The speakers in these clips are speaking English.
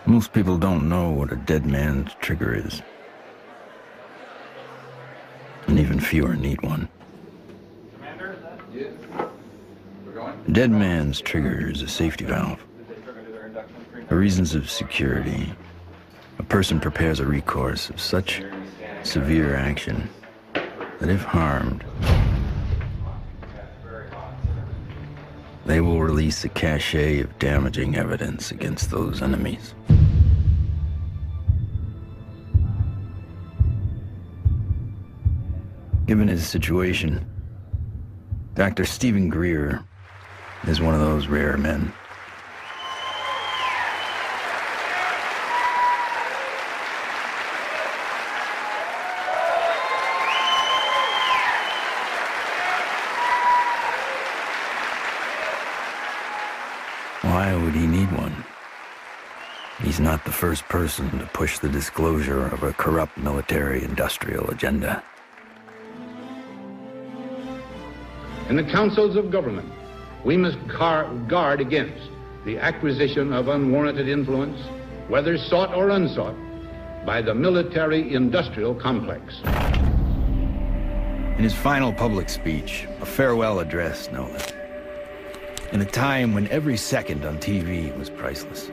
Most people don't know what a dead man's trigger is. And even fewer need one. Commander? Yes. We're going? A dead man's trigger is a safety valve. For reasons of security, a person prepares a recourse of such severe action that if harmed, they will release a cache of damaging evidence against those enemies. Given his situation, Dr. Stephen Greer is one of those rare men. Why would he need one? He's not the first person to push the disclosure of a corrupt military-industrial agenda. In the councils of government, we must guard against the acquisition of unwarranted influence, whether sought or unsought, by the military-industrial complex. In his final public speech, a farewell address, no less, in a time when every second on TV was priceless,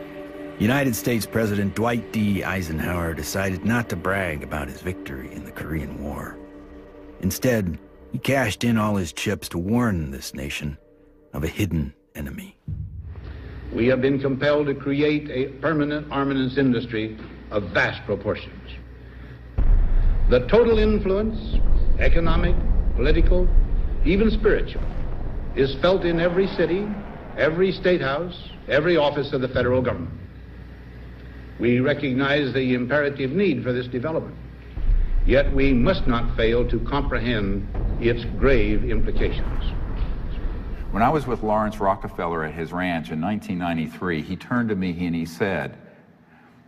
United States President Dwight D. Eisenhower decided not to brag about his victory in the Korean War. Instead, he cashed in all his chips to warn this nation of a hidden enemy. We have been compelled to create a permanent armaments industry of vast proportions. The total influence, economic, political, even spiritual, is felt in every city, every state house, every office of the federal government. We recognize the imperative need for this development, yet we must not fail to comprehend its grave implications. When I was with Lawrence Rockefeller at his ranch in 1993, he turned to me and he said,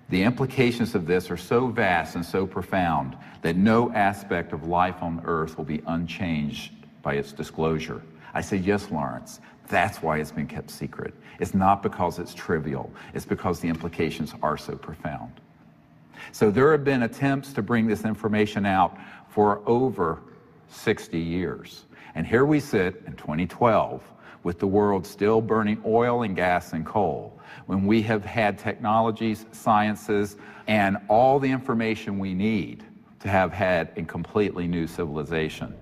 "The implications of this are so vast and so profound that no aspect of life on Earth will be unchanged by its disclosure." I said, "Yes, Lawrence, that's why it's been kept secret. It's not because it's trivial, it's because the implications are so profound." So there have been attempts to bring this information out for over 60 years. And here we sit in 2012 with the world still burning oil and gas and coal, when we have had technologies, sciences, and all the information we need to have had a completely new civilization.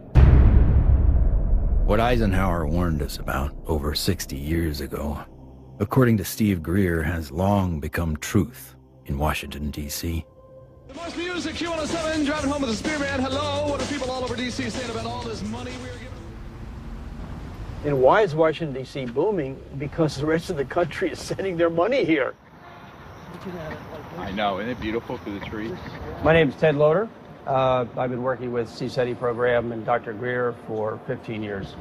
What Eisenhower warned us about over 60 years ago, according to Steve Greer, has long become truth in Washington, D.C. The most music, Q107, driving home with the Spearman. Hello, what are people all over D.C. saying about all this money we are giving? And why is Washington, D.C. booming? Because the rest of the country is sending their money here. I know, isn't it beautiful through the trees? My name is Ted Loader. I've been working with CSETI program and Dr. Greer for 15 years.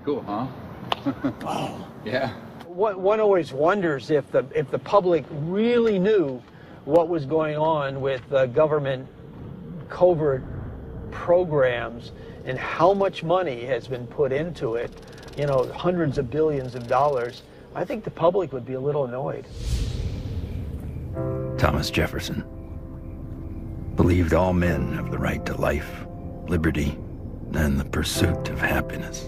Cool, huh? Wow. Yeah. One always wonders if the public really knew what was going on with government covert programs and how much money has been put into it, you know, hundreds of billions of dollars. I think the public would be a little annoyed. Thomas Jefferson believed all men have the right to life, liberty, and the pursuit of happiness.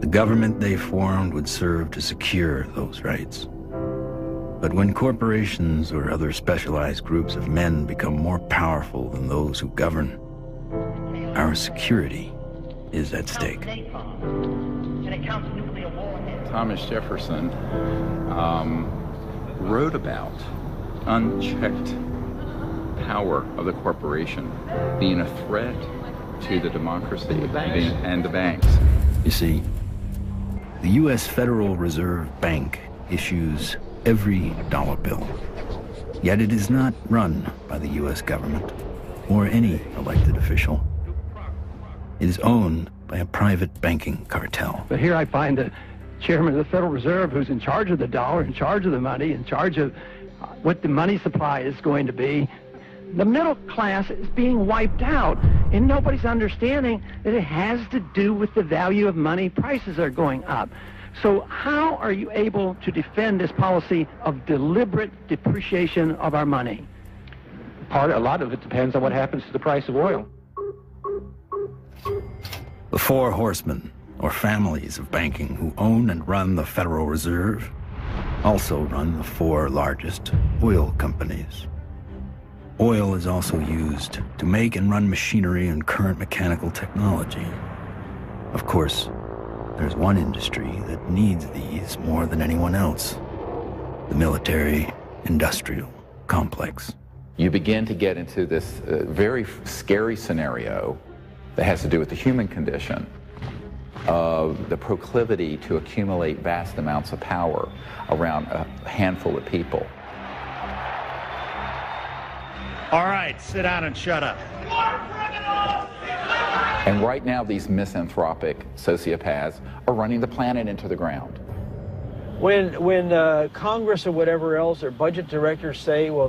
The government they formed would serve to secure those rights. But when corporations or other specialized groups of men become more powerful than those who govern, our security is at stake. Thomas Jefferson wrote about unchecked power of the corporation being a threat to the democracy and the banks. You see, the U.S. Federal Reserve Bank issues every dollar bill. Yet it is not run by the U.S. government or any elected official. It is owned by a private banking cartel. But here I find the chairman of the Federal Reserve, who's in charge of the dollar, in charge of the money, in charge of what the money supply is going to be. The middle class is being wiped out, and nobody's understanding that it has to do with the value of money. Prices are going up. So how are you able to defend this policy of deliberate depreciation of our money? A lot of it depends on what happens to the price of oil. The four horsemen, or families of banking who own and run the Federal Reserve, also run the four largest oil companies. Oil is also used to make and run machinery and current mechanical technology. Of course, there's one industry that needs these more than anyone else: the military-industrial complex. You begin to get into this very scary scenario that has to do with the human condition, of the proclivity to accumulate vast amounts of power around a handful of people. All right, sit down and shut up. And right now, these misanthropic sociopaths are running the planet into the ground. When Congress or whatever else or budget directors say, well,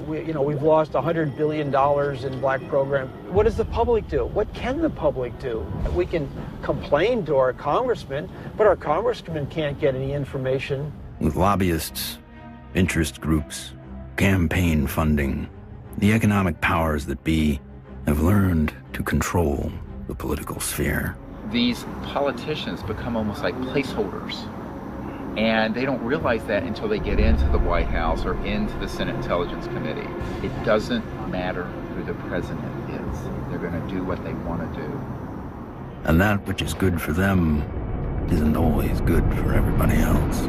we've lost $100 billion in black program, what does the public do? What can the public do? We can complain to our congressmen, but our congressmen can't get any information. With lobbyists, interest groups, campaign funding, the economic powers that be have learned to control the political sphere. These politicians become almost like placeholders, and they don't realize that until they get into the White House or into the Senate Intelligence Committee. It doesn't matter who the president is. They're going to do what they want to do. And that which is good for them isn't always good for everybody else.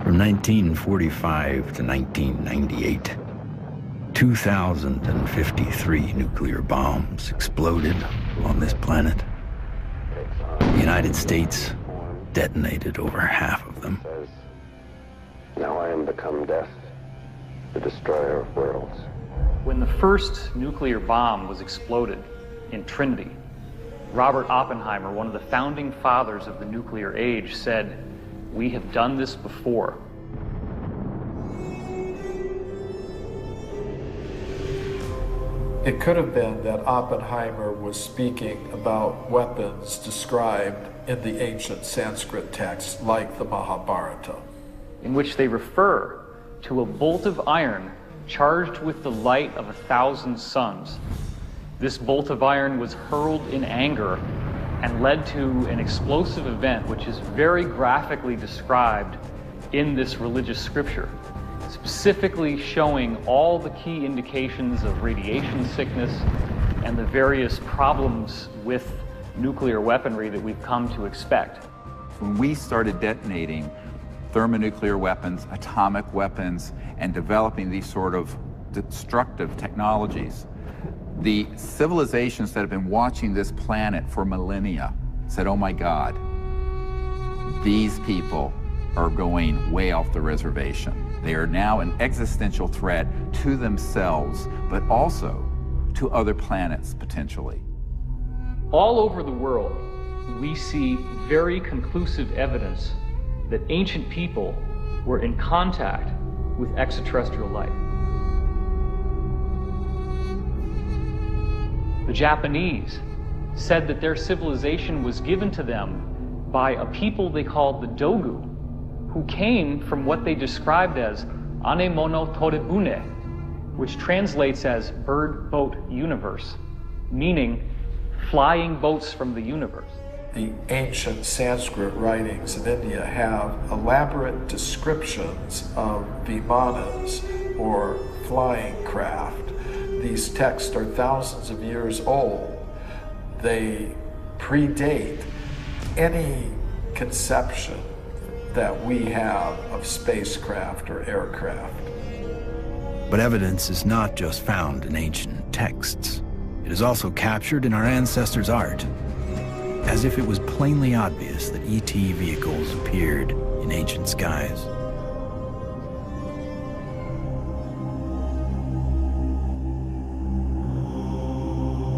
From 1945 to 1998, 2,053 nuclear bombs exploded on this planet. The United States detonated over half of them. Now I am become death, the destroyer of worlds. When the first nuclear bomb was exploded in Trinity, Robert Oppenheimer, one of the founding fathers of the nuclear age, said, "We have done this before." It could have been that Oppenheimer was speaking about weapons described in the ancient Sanskrit texts like the Mahabharata, in which they refer to a bolt of iron charged with the light of 1,000 suns. This bolt of iron was hurled in anger and led to an explosive event which is very graphically described in this religious scripture, specifically showing all the key indications of radiation sickness and the various problems with nuclear weaponry that we've come to expect. When we started detonating thermonuclear weapons, atomic weapons, and developing these sort of destructive technologies, the civilizations that have been watching this planet for millennia said, oh my God, these people are going way off the reservation. They are now an existential threat to themselves, but also to other planets potentially. All over the world, we see very conclusive evidence that ancient people were in contact with extraterrestrial life. The Japanese said that their civilization was given to them by a people they called the Dogu, who came from what they described as Anemono Torebune, which translates as bird boat universe, meaning flying boats from the universe. The ancient Sanskrit writings in India have elaborate descriptions of vimanas, or flying craft. These texts are thousands of years old. They predate any conception that we have of spacecraft or aircraft. But evidence is not just found in ancient texts. It is also captured in our ancestors' art, as if it was plainly obvious that ET vehicles appeared in ancient skies.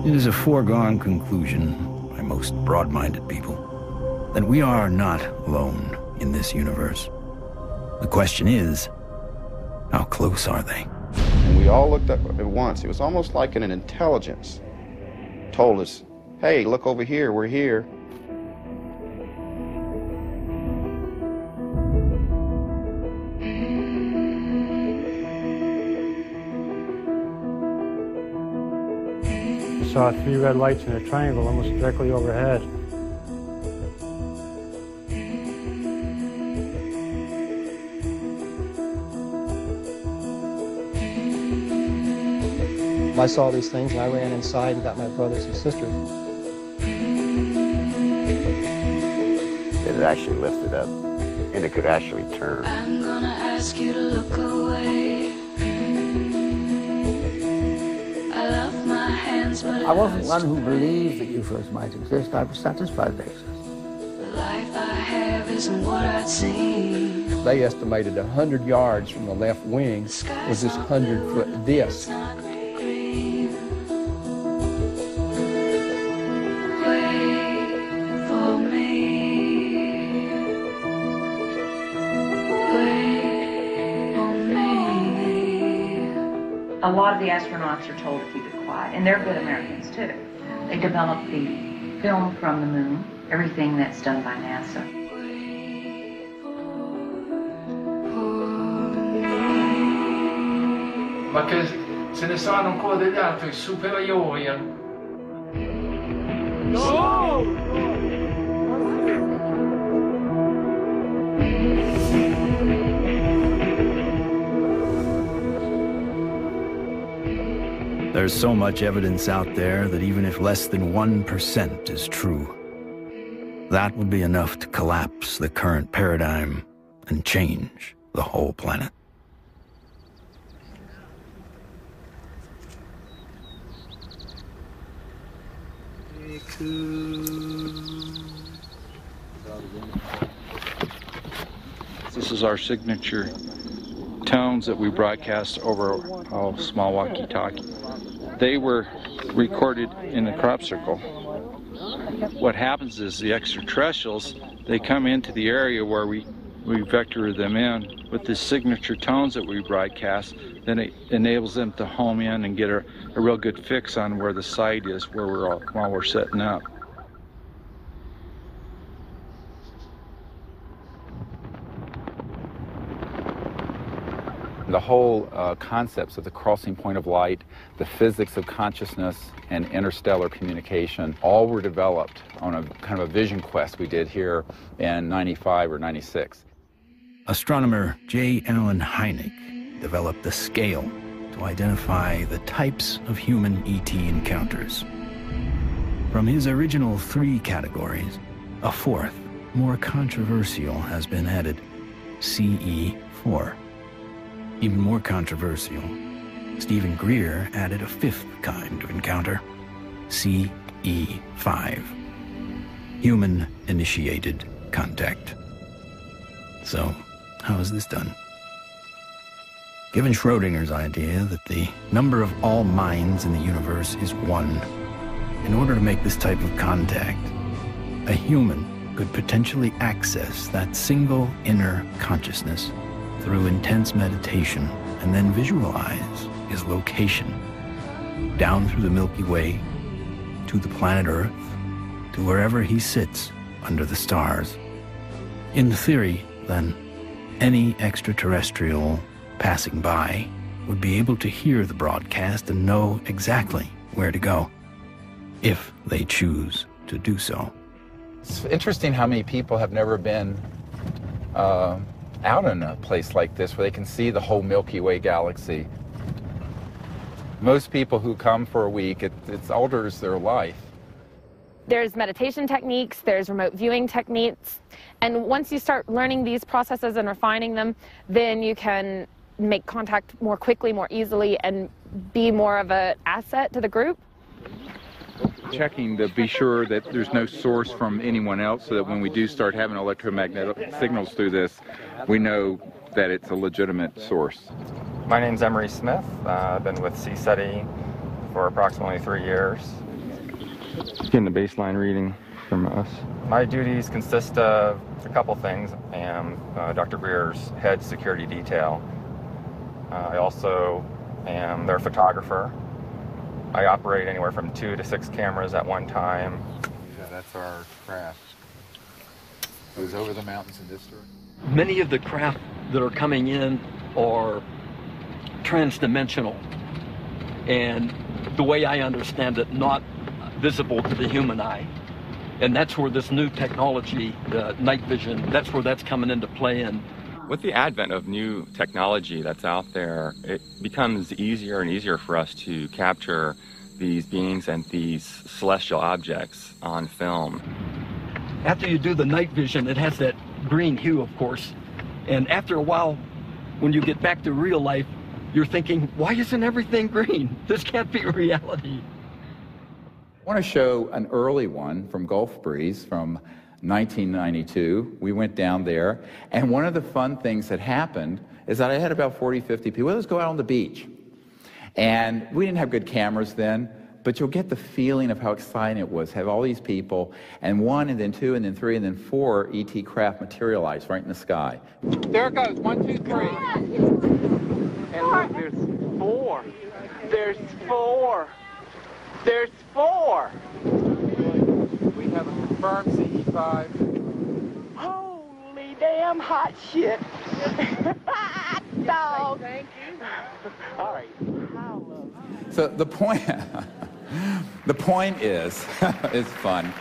It is a foregone conclusion by most broad-minded people that we are not alone in this universe. The question is, how close are they? And we We all looked up at once. It was almost like an intelligence told us, hey, look over here, we're here. I saw 3 red lights in a triangle almost directly overhead. I saw these things and I ran inside and got my brothers and sisters. It actually lifted up and it could actually turn. I'm gonna ask you to look away. I love my hands, but I wasn't one who believed that UFOs might exist. I was satisfied they exist. the life I have isn't what I'd seen. They estimated 100 yards from the left wing was this 100-foot disc. A lot of the astronauts are told to keep it quiet, and they're good Americans too. They develop the film from the moon, everything that's done by NASA. Ma che se ne sanno ancora degli altri superiori. No! There's so much evidence out there that even if less than 1% is true, that would be enough to collapse the current paradigm and change the whole planet. This is our signature tones that we broadcast over a small walkie-talkie. They were recorded in a crop circle. What happens is the extraterrestrials, they come into the area where we vector them in with the signature tones that we broadcast. Then it enables them to home in and get a real good fix on where the site is while we're setting up. The whole concepts of the crossing point of light, the physics of consciousness, and interstellar communication all were developed on a kind of a vision quest we did here in 95 or 96. Astronomer J. Allen Hynek developed the scale to identify the types of human ET encounters. From his original 3 categories, a 4th, more controversial, has been added, CE4. Even more controversial, Stephen Greer added a 5th kind of encounter, CE5, human-initiated contact. So, how is this done? Given Schrodinger's idea that the number of all minds in the universe is 1, in order to make this type of contact, a human could potentially access that single inner consciousness through intense meditation and then visualize his location down through the Milky Way to the planet Earth to wherever he sits under the stars. In theory, then, any extraterrestrial passing by would be able to hear the broadcast and know exactly where to go, if they choose to do so. It's interesting how many people have never been out in a place like this where they can see the whole Milky Way galaxy. Most people who come for a week, it alters their life. There's meditation techniques, there's remote viewing techniques, and once you start learning these processes and refining them, then you can make contact more quickly, more easily, and be more of an asset to the group. Checking to be sure that there's no source from anyone else, so that when we do start having electromagnetic signals through this, we know that it's a legitimate source. My name's Emery Smith. I've been with CSETI for approximately 3 years. Getting the baseline reading from us. My duties consist of a couple things. I am Dr. Greer's head security detail. I also and their photographer. I operate anywhere from 2 to 6 cameras at one time. Yeah, that's our craft. It was over the mountains in this direction. Many of the craft that are coming in are transdimensional, and the way I understand it, not visible to the human eye. And that's where this new technology, night vision, that's where that's coming into play. And with the advent of new technology that's out there, it becomes easier and easier for us to capture these beings and these celestial objects on film. After you do the night vision, it has that green hue, of course. And after a while, when you get back to real life, you're thinking, why isn't everything green? This can't be reality. I want to show an early one from Gulf Breeze from 1992. We went down there, and one of the fun things that happened is that I had about 40, 50 people. Let's go out on the beach. And we didn't have good cameras then, but you'll get the feeling of how exciting it was. Have all these people, and 1, and then 2, and then 3, and then 4 ET craft materialize right in the sky. There it goes. 1, 2, 3. And look, there's 4. There's 4. There's 4. We have a confirmed CE5. Holy damn hot shit. Dog. Thank you. All right. So the point is, it's fun.